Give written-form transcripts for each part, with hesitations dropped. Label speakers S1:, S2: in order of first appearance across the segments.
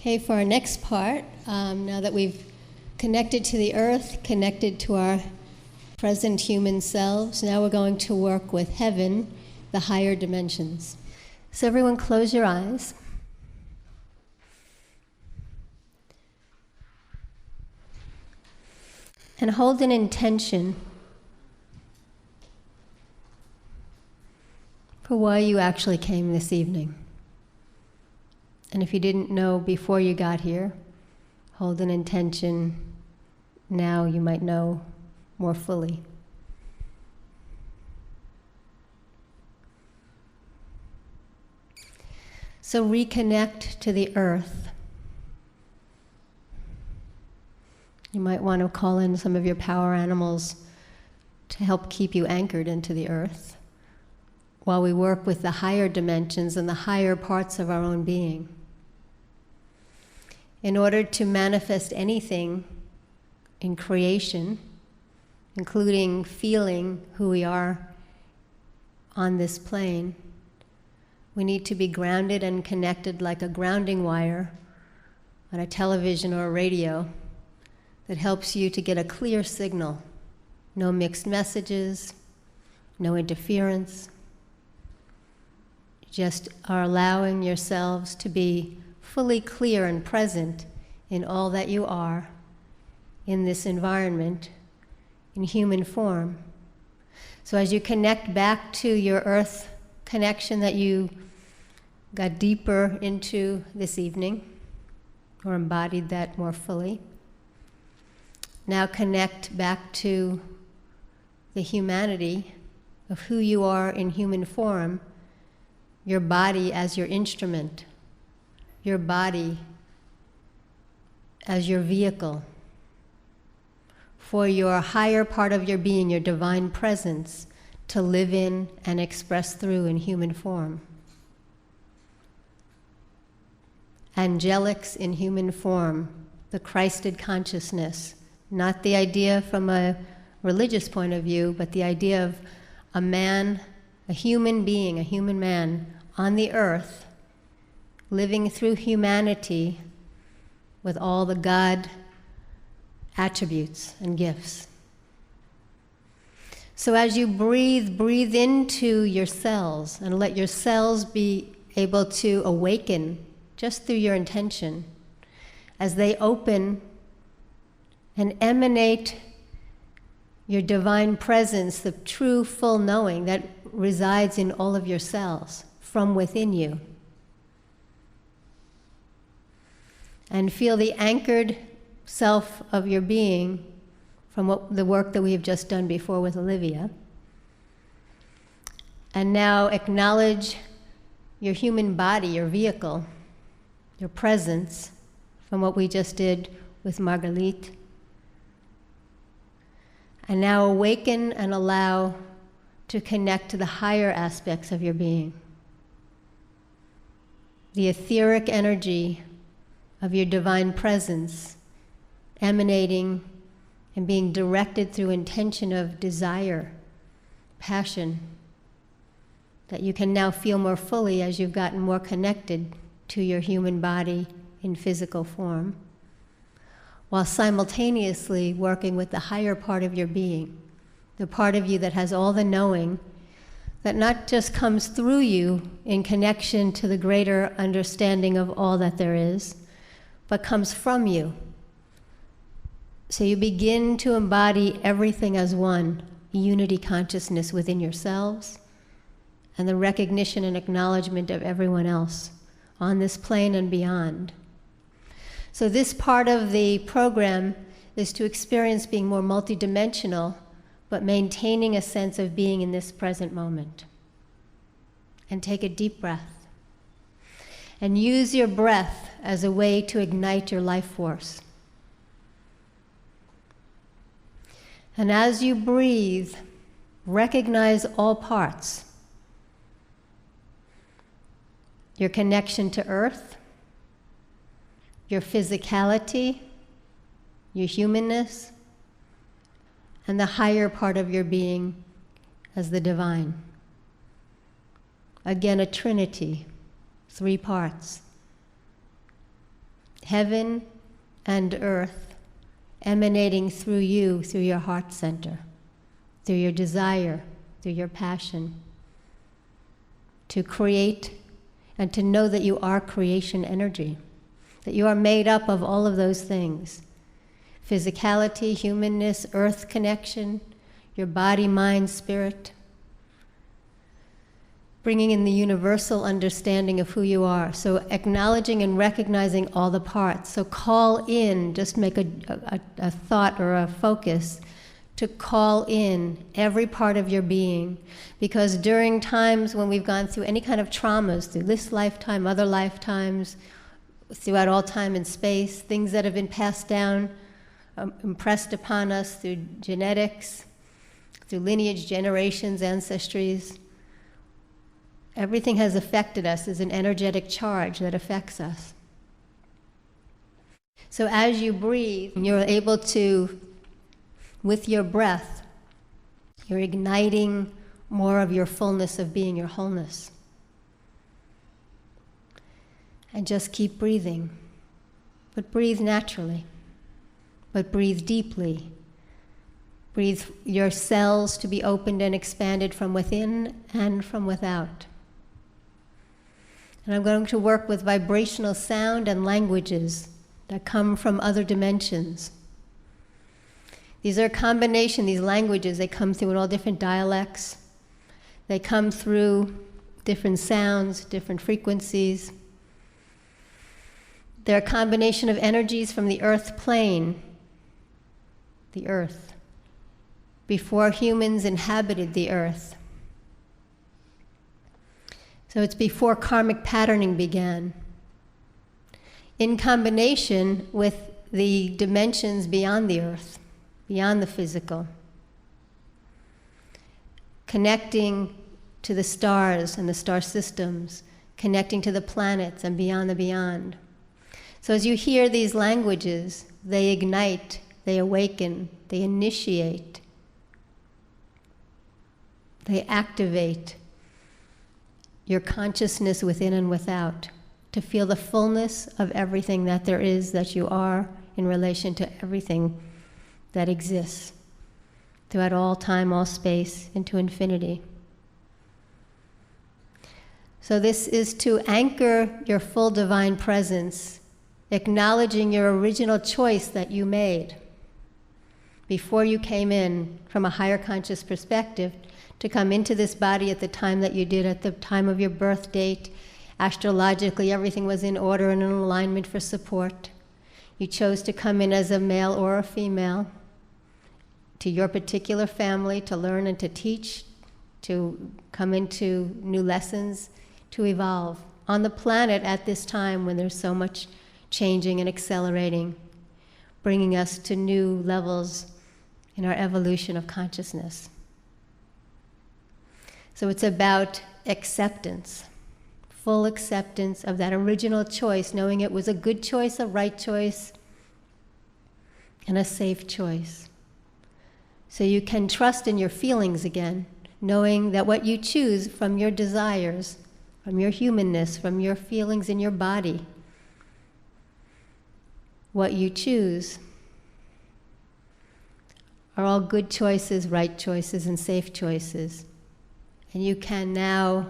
S1: Okay, for our next part, now that we've connected to the earth, connected to our present human selves, now we're going to work with heaven, the higher dimensions. So everyone close your eyes. And hold an intention for why you actually came this evening. And if you didn't know before you got here, hold an intention now you might know more fully. So reconnect to the earth. You might want to call in some of your power animals to help keep you anchored into the earth while we work with the higher dimensions and the higher parts of our own being. In order to manifest anything in creation, including feeling who we are on this plane, we need to be grounded and connected like a grounding wire on a television or a radio that helps you to get a clear signal. No mixed messages, no interference. Just are allowing yourselves to be fully clear and present in all that you are in this environment, in human form. So as you connect back to your earth connection that you got deeper into this evening, or embodied that more fully, now connect back to the humanity of who you are in human form, your body as your instrument, your body as your vehicle for your higher part of your being, your divine presence, to live in and express through in human form. Angelics in human form, the Christed consciousness, not the idea from a religious point of view, but the idea of a man, a human being, a human man on the earth, living through humanity with all the God attributes and gifts. So as you breathe, breathe into your cells and let your cells be able to awaken just through your intention. As they open and emanate your divine presence, the true full knowing that resides in all of your cells from within you. And feel the anchored self of your being from the work that we have just done before with Olivia. And now acknowledge your human body, your vehicle, your presence from what we just did with Margalit. And now awaken and allow to connect to the higher aspects of your being. The etheric energy of your divine presence emanating and being directed through intention of desire, passion, that you can now feel more fully as you've gotten more connected to your human body in physical form, while simultaneously working with the higher part of your being, the part of you that has all the knowing, that not just comes through you in connection to the greater understanding of all that there is, but comes from you. So you begin to embody everything as one, unity consciousness within yourselves, and the recognition and acknowledgement of everyone else on this plane and beyond. So this part of the program is to experience being more multidimensional, but maintaining a sense of being in this present moment. And take a deep breath. And use your breath as a way to ignite your life force. And as you breathe, recognize all parts. Your connection to earth, your physicality, your humanness, and the higher part of your being as the divine. Again, a trinity, 3 parts. heaven and earth emanating through you, through your heart center, through your desire, through your passion, to create and to know that you are creation energy, that you are made up of all of those things. Physicality, humanness, earth connection, your body, mind, spirit. Bringing in the universal understanding of who you are. So acknowledging and recognizing all the parts. So call in, just make a thought or a focus to call in every part of your being. Because during times when we've gone through any kind of traumas, through this lifetime, other lifetimes, throughout all time and space, things that have been passed down, impressed upon us through genetics, through lineage, generations, ancestries, everything has affected us as an energetic charge that affects us. So as you breathe, you're able to, with your breath, you're igniting more of your fullness of being, your wholeness. And just keep breathing. But breathe naturally. But breathe deeply. Breathe your cells to be opened and expanded from within and from without. And I'm going to work with vibrational sound and languages that come from other dimensions. These are a combination, these languages, they come through in all different dialects. They come through different sounds, different frequencies. They're a combination of energies from the earth plane, the earth, before humans inhabited the earth. So it's before karmic patterning began, in combination with the dimensions beyond the earth, beyond the physical, connecting to the stars and the star systems, connecting to the planets and beyond the beyond. So as you hear these languages, they ignite, they awaken, they initiate, they activate your consciousness within and without, to feel the fullness of everything that there is, that you are, in relation to everything that exists throughout all time, all space, into infinity. So this is to anchor your full divine presence, acknowledging your original choice that you made before you came in from a higher conscious perspective to come into this body at the time that you did, at the time of your birth date. Astrologically, everything was in order and in alignment for support. You chose to come in as a male or a female to your particular family to learn and to teach, to come into new lessons, to evolve on the planet at this time when there's so much changing and accelerating, bringing us to new levels in our evolution of consciousness. So it's about acceptance, full acceptance of that original choice, knowing it was a good choice, a right choice, and a safe choice. So you can trust in your feelings again, knowing that what you choose from your desires, from your humanness, from your feelings in your body, what you choose are all good choices, right choices, and safe choices. And you can now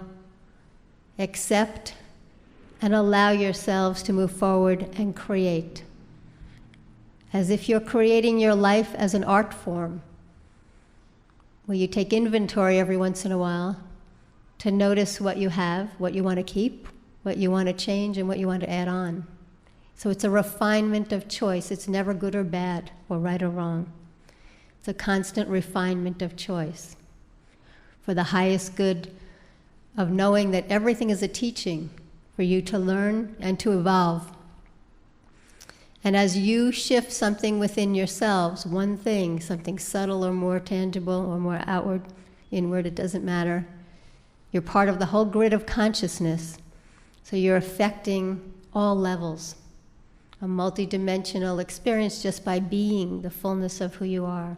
S1: accept and allow yourselves to move forward and create, as if you're creating your life as an art form, where you take inventory every once in a while to notice what you have, what you want to keep, what you want to change, and what you want to add on. So it's a refinement of choice. It's never good or bad, or right or wrong. It's a constant refinement of choice for the highest good of knowing that everything is a teaching for you to learn and to evolve. And as you shift something within yourselves, one thing, something subtle or more tangible or more outward, inward, it doesn't matter, you're part of the whole grid of consciousness. So you're affecting all levels, a multidimensional experience just by being the fullness of who you are.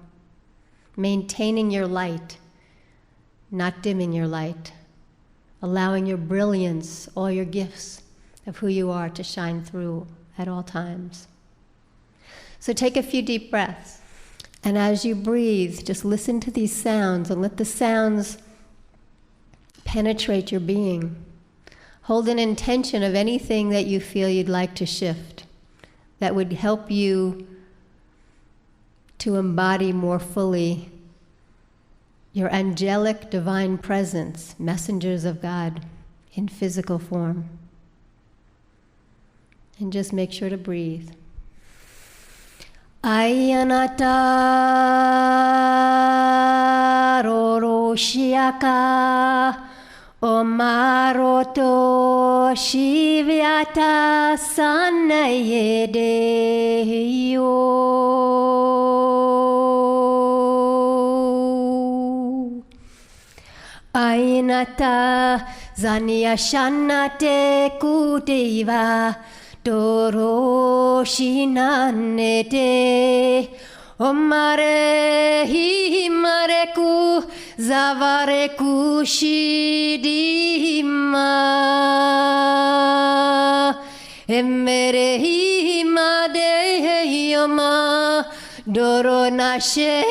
S1: Maintaining your light, not dimming your light, allowing your brilliance, all your gifts of who you are to shine through at all times. So take a few deep breaths. And as you breathe, just listen to these sounds and let the sounds penetrate your being. Hold an intention of anything that you feel you'd like to shift that would help you to embody more fully your angelic divine presence, messengers of God in physical form. And just make sure to breathe. Ayanata roroshiaka omaroto shivyata sanayedeyo Ainata zaniashanate kudeva Doroshinanete Omare himareku Zavareku shidima Emere himadeyama Doronashe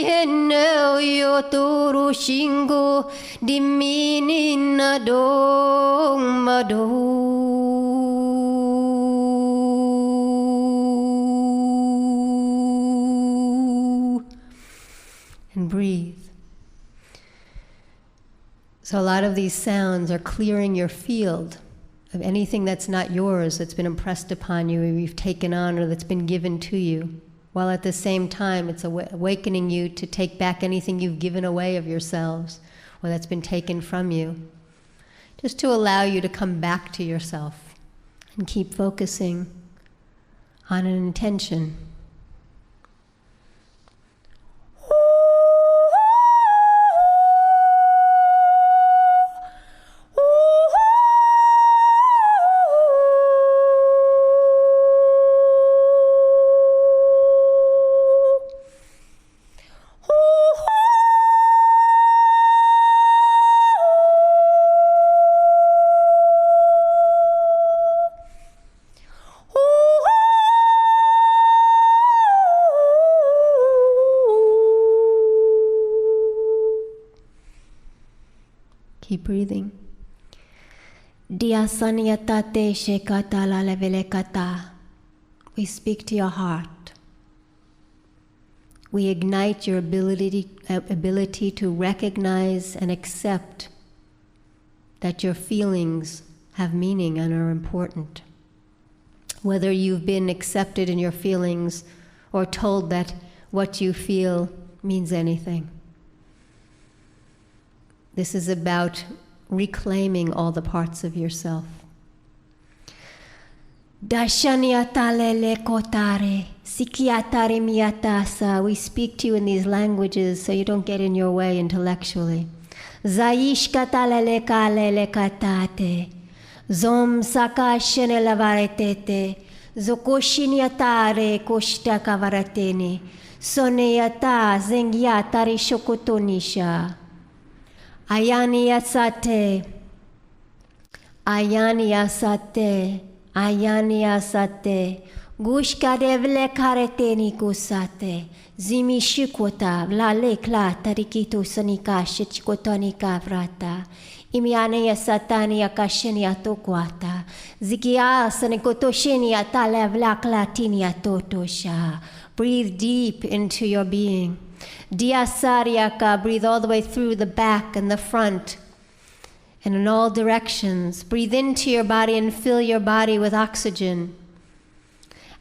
S1: heno yoturu shingo Diminina dongmado and breathe. So a lot of these sounds are clearing your field of anything that's not yours, that's been impressed upon you, or you've taken on, or that's been given to you, while at the same time it's awakening you to take back anything you've given away of yourselves, or that's been taken from you, just to allow you to come back to yourself and keep focusing on an intention. Keep breathing. Diasaniyatate shekata lalevelekata. We speak to your heart. We ignite your ability to recognize and accept that your feelings have meaning and are important. Whether you've been accepted in your feelings or told that what you feel means anything. This is about reclaiming all the parts of yourself. Dashaniatalele kotare, sikiatare miatasa. We speak to you in these languages so you don't get in your way intellectually. Zaishkatalele kalele katate, zom sakashene lavaretete, zokoshiniatare koshta kavaratene, soneata zengiatare shokotonisha. Ayani asate, ayani asate, ayani asate, gushka devle kareteni kusate, zimi shikota, vlale kla tarikito sanika shechikotonika vrata, imiane asatani akasheni atokwata, zikia sanikotosheni atale vlakla tini atotosha. Breathe deep into your being. Diasaryaka, breathe all the way through the back and the front and in all directions. Breathe into your body and fill your body with oxygen.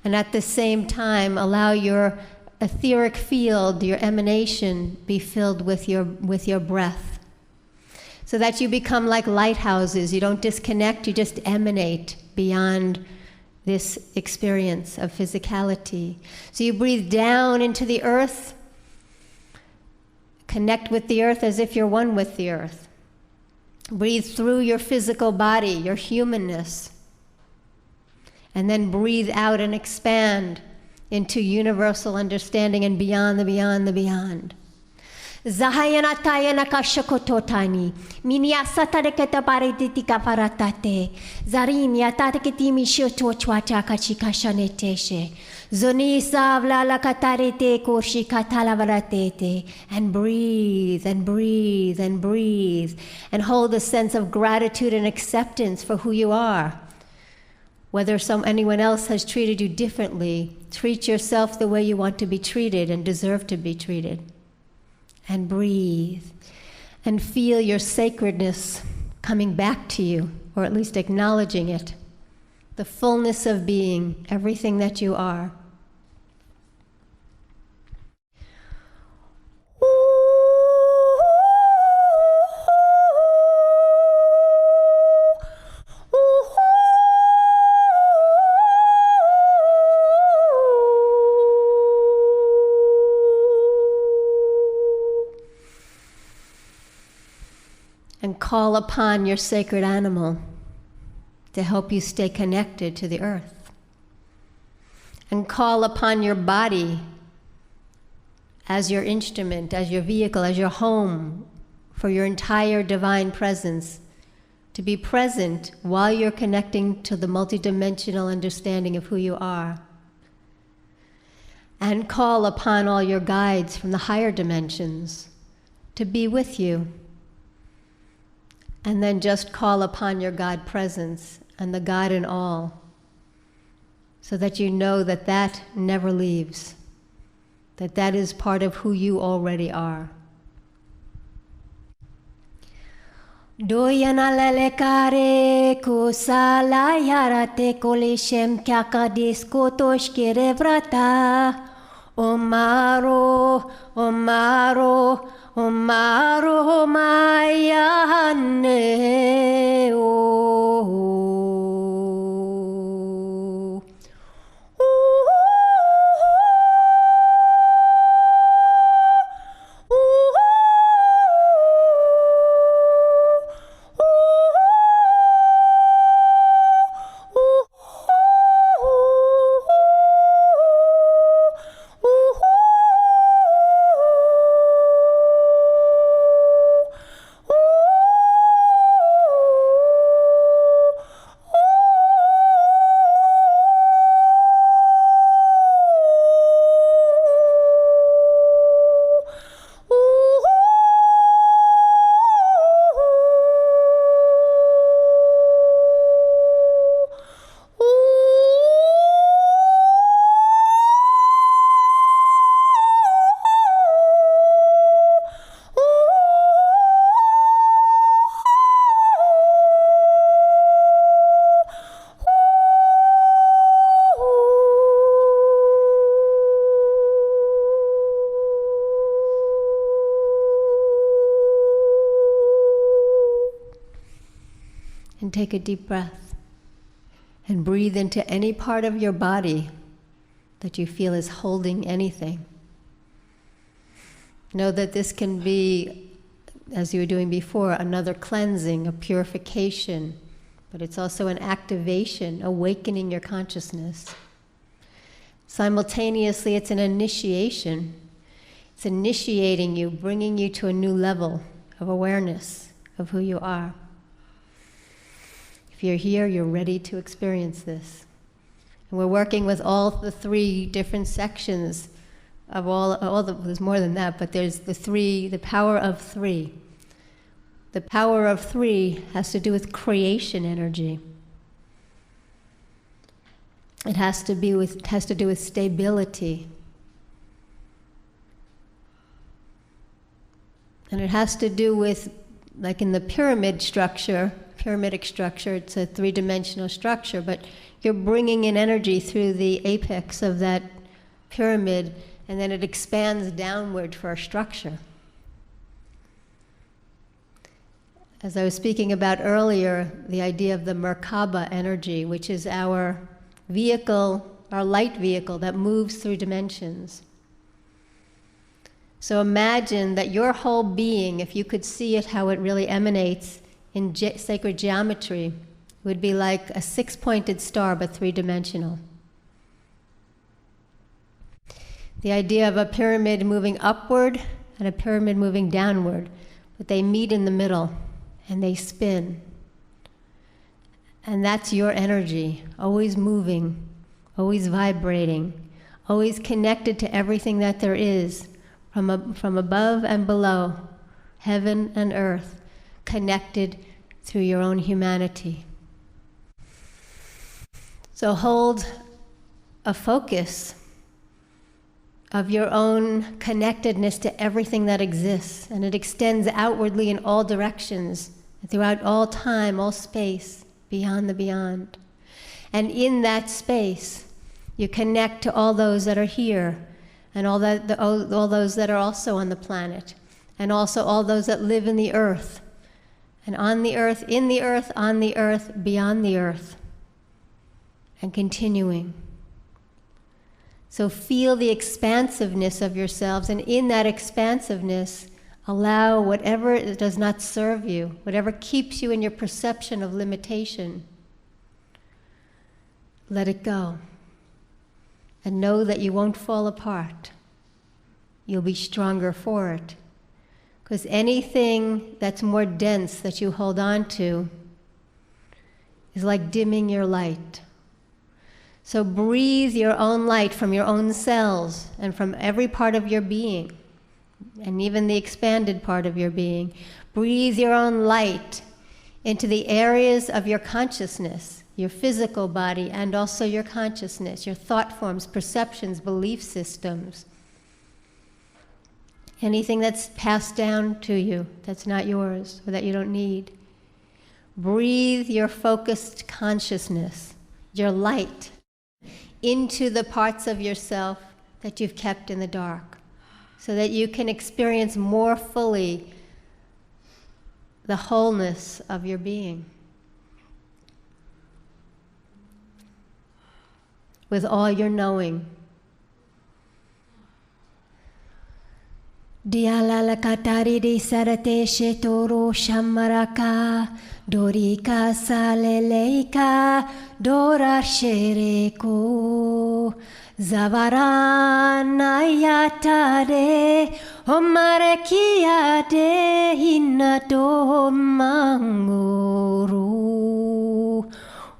S1: And at the same time, allow your etheric field, your emanation, be filled with your breath. So that you become like lighthouses. You don't disconnect, you just emanate beyond this experience of physicality. So you breathe down into the earth. Connect with the earth as if you're one with the earth. Breathe through your physical body, your humanness. And then breathe out and expand into universal understanding and beyond the beyond the beyond. Zahayana tayana kashakototani. Minia satareketa parititika paratate. Zarinia tataketimi shotochwata kachikashaneteshe. Zonisa vlala katarete korshi katalavaratete. And breathe and breathe and breathe. And hold a sense of gratitude and acceptance for who you are. Whether anyone else has treated you differently, treat yourself the way you want to be treated and deserve to be treated. And breathe. And feel your sacredness coming back to you, or at least acknowledging it. The fullness of being, everything that you are. And call upon your sacred animal to help you stay connected to the earth. And call upon your body as your instrument, as your vehicle, as your home for your entire divine presence to be present while you're connecting to the multidimensional understanding of who you are. And call upon all your guides from the higher dimensions to be with you. And then just call upon your God presence and the God in all, so that you know that that never leaves, that that is part of who you already are. Doyana lelekare kusala yarate kolishem kyakadis kotosh kirevrata omaro omaro Omaro mayane o. And take a deep breath and breathe into any part of your body that you feel is holding anything. Know that this can be, as you were doing before, another cleansing, a purification, but it's also an activation, awakening your consciousness. Simultaneously, it's an initiation. It's initiating you, bringing you to a new level of awareness of who you are. If you're here, you're ready to experience this. And we're working with all the three different sections of there's more than that, but there's the power of three. The power of three has to do with creation energy. It has to do with stability. And it has to do with, like in the pyramadic structure, it's a three-dimensional structure, but you're bringing in energy through the apex of that pyramid, and then it expands downward for a structure. As I was speaking about earlier, the idea of the Merkaba energy, which is our vehicle, our light vehicle that moves through dimensions. So imagine that your whole being, if you could see it how it really emanates in sacred geometry, would be like a six-pointed star, but three-dimensional. The idea of a pyramid moving upward and a pyramid moving downward, but they meet in the middle and they spin. And that's your energy, always moving, always vibrating, always connected to everything that there is, from above and below, heaven and earth, connected through your own humanity. So hold a focus of your own connectedness to everything that exists, and it extends outwardly in all directions, throughout all time, all space, beyond the beyond. And in that space, you connect to all those that are here, and all those that are also on the planet, and also all those that live in the earth, and on the earth, in the earth, on the earth, beyond the earth, and continuing. So feel the expansiveness of yourselves, and in that expansiveness, allow whatever does not serve you, whatever keeps you in your perception of limitation, let it go. And know that you won't fall apart. You'll be stronger for it. Because anything that's more dense that you hold on to is like dimming your light. So breathe your own light from your own cells and from every part of your being, and even the expanded part of your being. Breathe your own light into the areas of your consciousness, your physical body, and also your consciousness, your thought forms, perceptions, belief systems. Anything that's passed down to you that's not yours or that you don't need. Breathe your focused consciousness, your light, into the parts of yourself that you've kept in the dark, so that you can experience more fully the wholeness of your being with all your knowing. Dialala katari di sarate shetoro shamaraka dorika saleleika dora shereko zavarana yatare omare kiade hinato manguru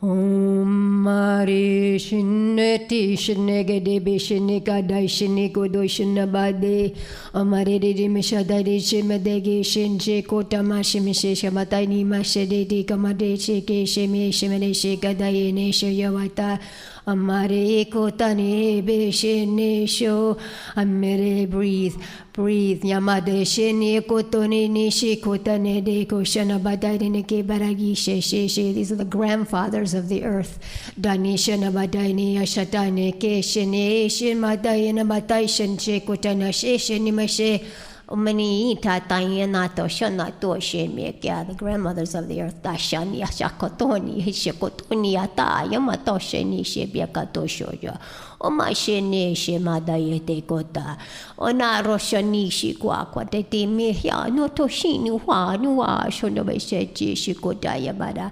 S1: Mare shineti shinege de bishinika daishiniko doshinabade Amare de mishada de shimedege shinche kotamashi mishisha matani mashede kamade sheke sheme shemene shekadayene shoyawata Amare kotane beshenesho Amere breathe Yamade shene kotone nishi kotane de koshana badayne ke baragi sheshe. These are the grandfathers of the earth. Danishana badayne ashatane ke shene shin madayna batay shenche kotana sheshe nimashe Umani tatayana to shana to sheme kya. The grandmothers of the earth. Dashani ashakotoni hishikotoni ata yamato sheni shebiakato shoya. Omashene shemadayete kota. Ona roshanishi kwa te mihya no toshini wa nuwa shonobeshechi shikodaya bada.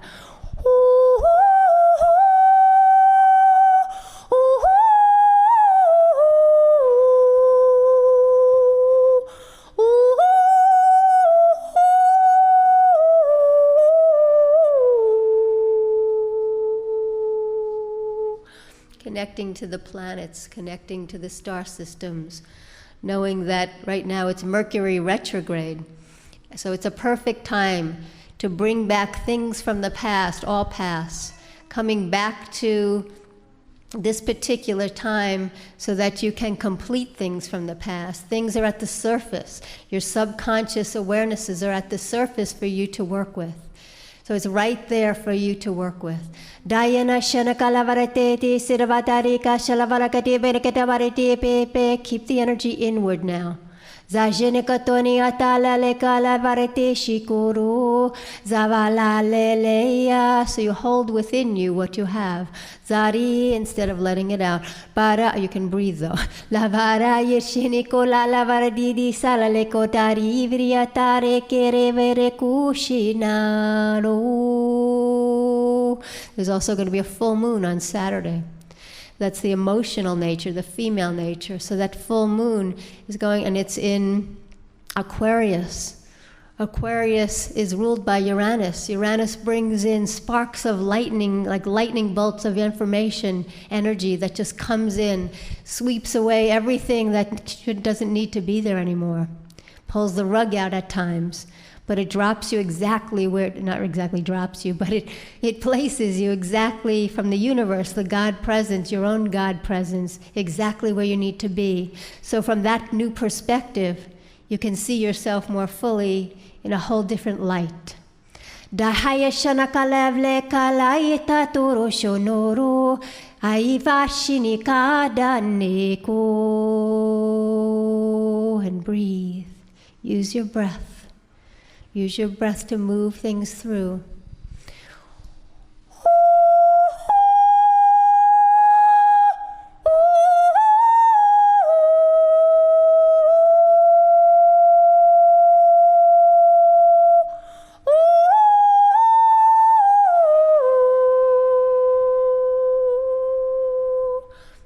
S1: Connecting to the planets, connecting to the star systems, knowing that right now it's Mercury retrograde. So it's a perfect time to bring back things from the past, all past, coming back to this particular time so that you can complete things from the past. Things are at the surface. Your subconscious awarenesses are at the surface for you to work with. So it's right there for you to work with. Dayana shanakalavarate sirvatarika shalavarakati berekatavariti pepe. Keep the energy inward now. Zajenikatoni atala lekala varete shikuru zavala leleya. So you hold within you what you have. Zari, instead of letting it out. Para, you can breathe though. Lavara yeshiniko la lavaradidi salaleko tari ivriatare kerevere kushinaro. There's also going to be a full moon on Saturday. That's the emotional nature, the female nature. So that full moon is going, and it's in Aquarius. Aquarius is ruled by Uranus. Uranus brings in sparks of lightning, like lightning bolts of information, energy that just comes in, sweeps away everything that doesn't need to be there anymore, pulls the rug out at times, but it drops you exactly where, not exactly drops you, but it places you exactly from the universe, the God presence, your own God presence, exactly where you need to be. So from that new perspective, you can see yourself more fully in a whole different light. Dahaya shanakalevle kalaita toro shonoro aivashinika daneko. And breathe. Use your breath. Use your breath to move things through.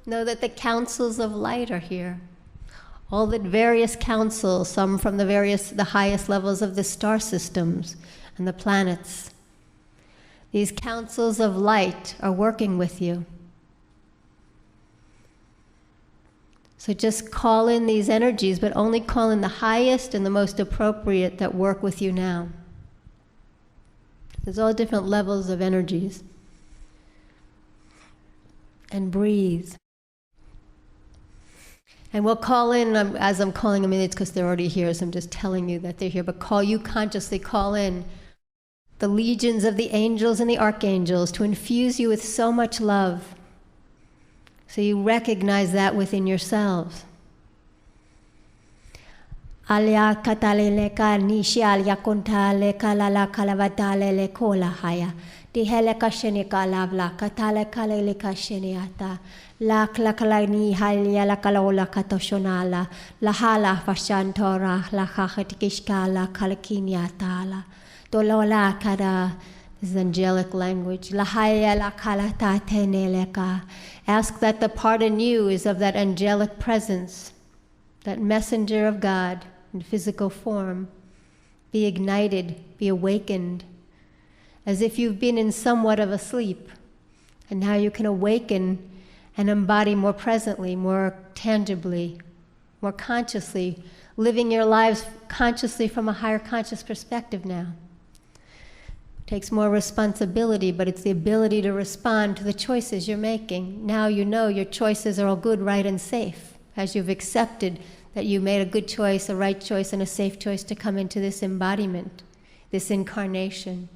S1: Know that the councils of light are here. All the various councils, some from the highest levels of the star systems and the planets. These councils of light are working with you. So just call in these energies, but only call in the highest and the most appropriate that work with you now. There's all different levels of energies. And breathe. And we'll call in, as I'm calling them in, it's because they're already here, so I'm just telling you that they're here, but consciously call in the legions of the angels and the archangels to infuse you with so much love, so you recognize that within yourselves. Alia kataleleka nishi alia kontaleka lala kalavatale kola haya. Diheleka shenika lavla katale kaleleka sheniata. La klakalani halia la kalola katoshonala. La hala fashantora la kahatikishkala kalakiniatala. Dolola kada. This is angelic language. La haya la kalata teneleka. Ask that the part in you is of that angelic presence, that messenger of God in physical form. Be ignited, be awakened, as if you've been in somewhat of a sleep, and now you can awaken and embody more presently, more tangibly, more consciously, living your lives consciously from a higher conscious perspective now. It takes more responsibility, but it's the ability to respond to the choices you're making. Now you know your choices are all good, right, and safe, as you've accepted that you made a good choice, a right choice, and a safe choice to come into this embodiment, this incarnation.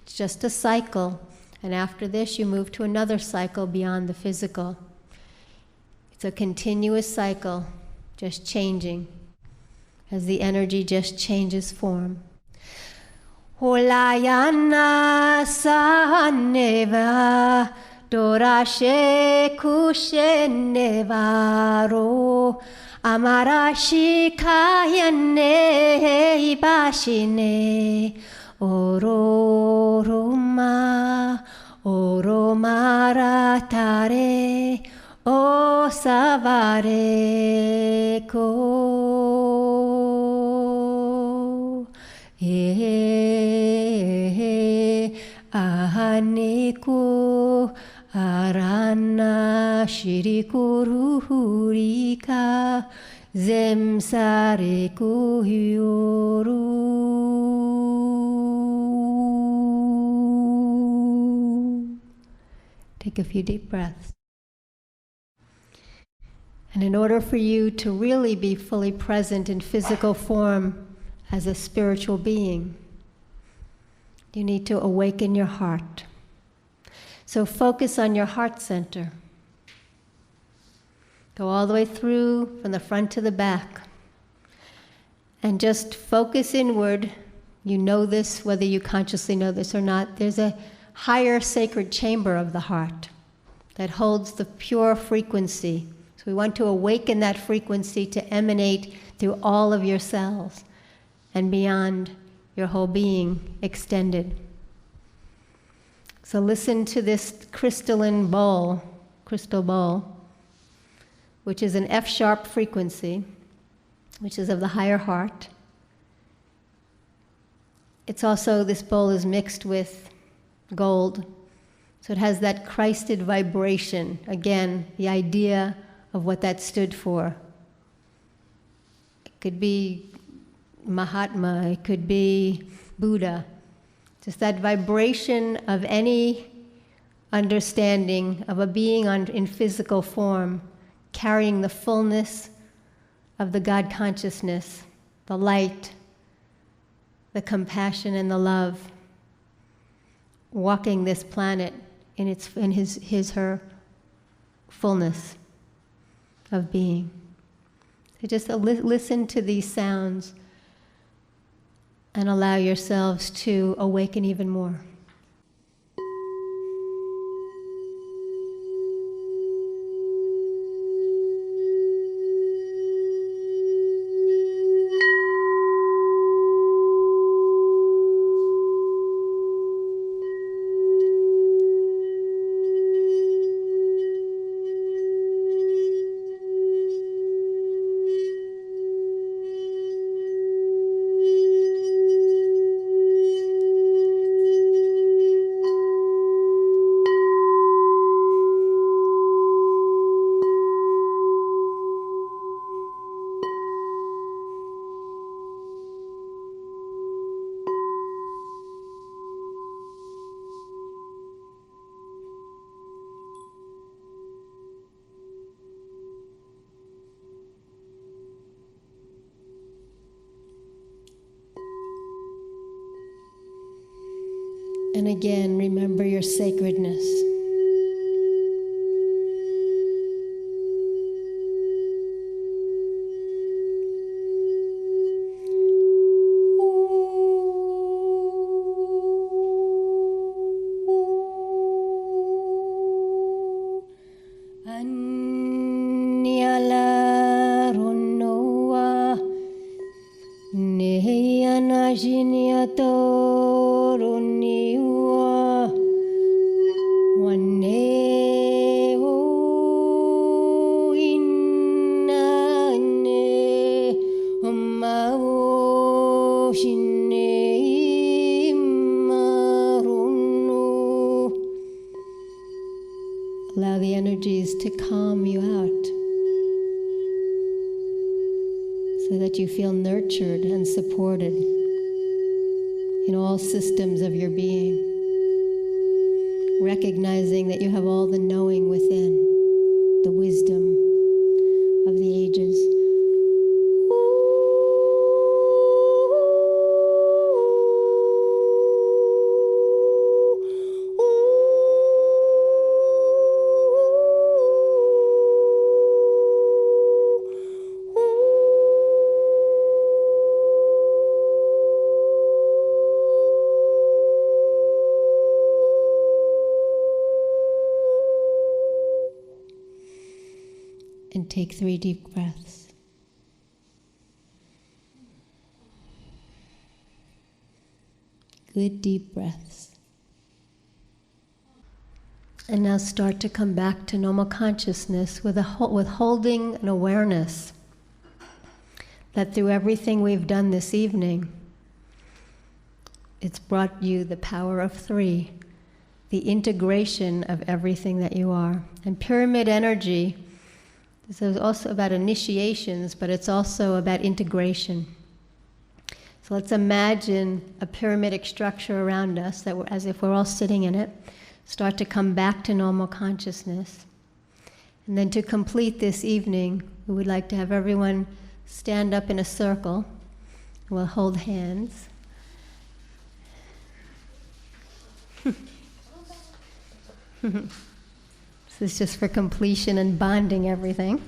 S1: It's just a cycle, and after this you move to another cycle beyond the physical. It's a continuous cycle, just changing, as the energy just changes form. Holayana saneva dorashe kushenevaro amarashi kayane ibashine ororoma oromaratare o savare ko ahaniku arana shirikuruhurika zemsareku hyoru. Take a few deep breaths. And in order for you to really be fully present in physical form as a spiritual being, you need to awaken your heart. So focus on your heart center. Go all the way through from the front to the back. And just focus inward. You know this, whether you consciously know this or not. There's a higher sacred chamber of the heart that holds the pure frequency. So we want to awaken that frequency to emanate through all of your cells and beyond your whole being extended. So listen to this crystal bowl, which is an F-sharp frequency, which is of the higher heart. It's also, this bowl is mixed with gold. So it has that Christed vibration. Again, the idea of what that stood for. It could be Mahatma, it could be Buddha. Just that vibration of any understanding of a being in physical form, carrying the fullness of the God consciousness, the light, the compassion and the love, walking this planet in her fullness of being. So just listen to these sounds and allow yourselves to awaken even more. And again, remember your sacredness. Allow the energies to calm you out so that you feel nurtured and supported in all systems of your being, recognizing that you have all the knowing within, the wisdom of the ages. And take 3 deep breaths. Good deep breaths. And now start to come back to normal consciousness with holding an awareness that through everything we've done this evening, it's brought you the power of 3, the integration of everything that you are. And pyramid energy, this is also about initiations, but it's also about integration. So let's imagine a pyramidic structure around us, that as if we're all sitting in it. Start to come back to normal consciousness. And then to complete this evening, we would like to have everyone stand up in a circle. We'll hold hands. This is just for completion and bonding everything.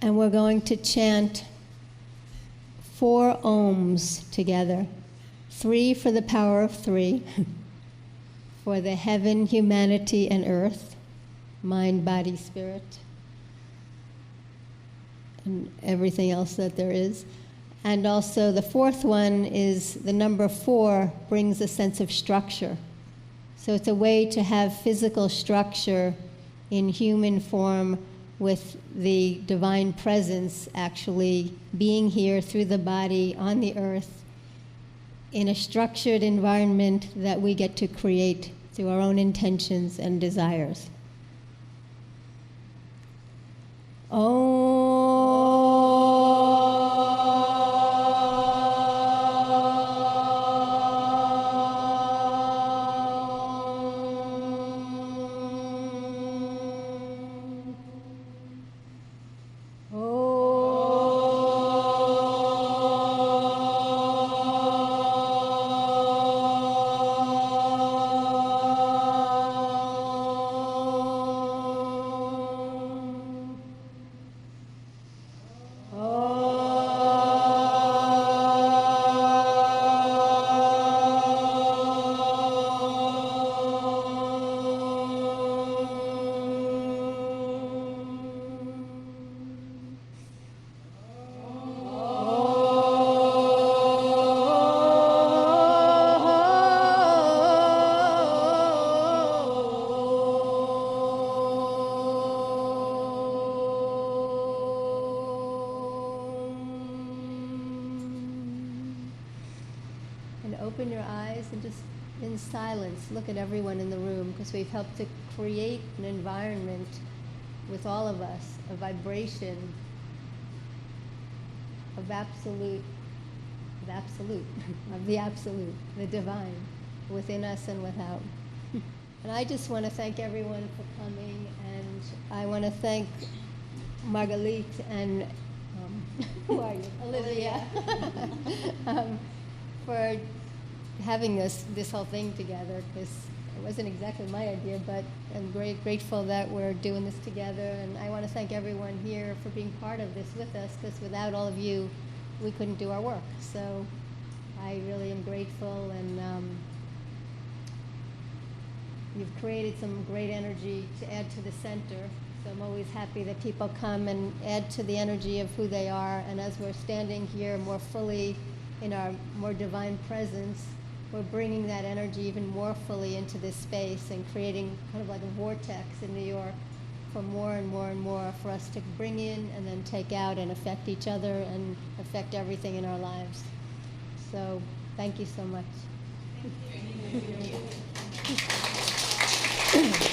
S1: And we're going to chant 4 ohms together. 3 for the power of 3, for the heaven, humanity, and earth, mind, body, spirit, and everything else that there is. And also the fourth one is the number 4 brings a sense of structure. So it's a way to have physical structure in human form with the divine presence actually being here through the body on the earth in a structured environment that we get to create through our own intentions and desires. Open your eyes and just in silence look at everyone in the room, because we've helped to create an environment with all of us, a vibration of the absolute, the divine, within us and without. And I just want to thank everyone for coming, and I want to thank Margalit and who are you? Olivia, for having this whole thing together, because it wasn't exactly my idea, but I'm grateful that we're doing this together. And I want to thank everyone here for being part of this with us, because without all of you, we couldn't do our work. So I really am grateful, and you've created some great energy to add to the center. So I'm always happy that people come and add to the energy of who they are. And as we're standing here more fully in our more divine presence, we're bringing that energy even more fully into this space and creating kind of like a vortex in New York for more and more and more for us to bring in and then take out and affect each other and affect everything in our lives. So thank you so much.
S2: Thank you.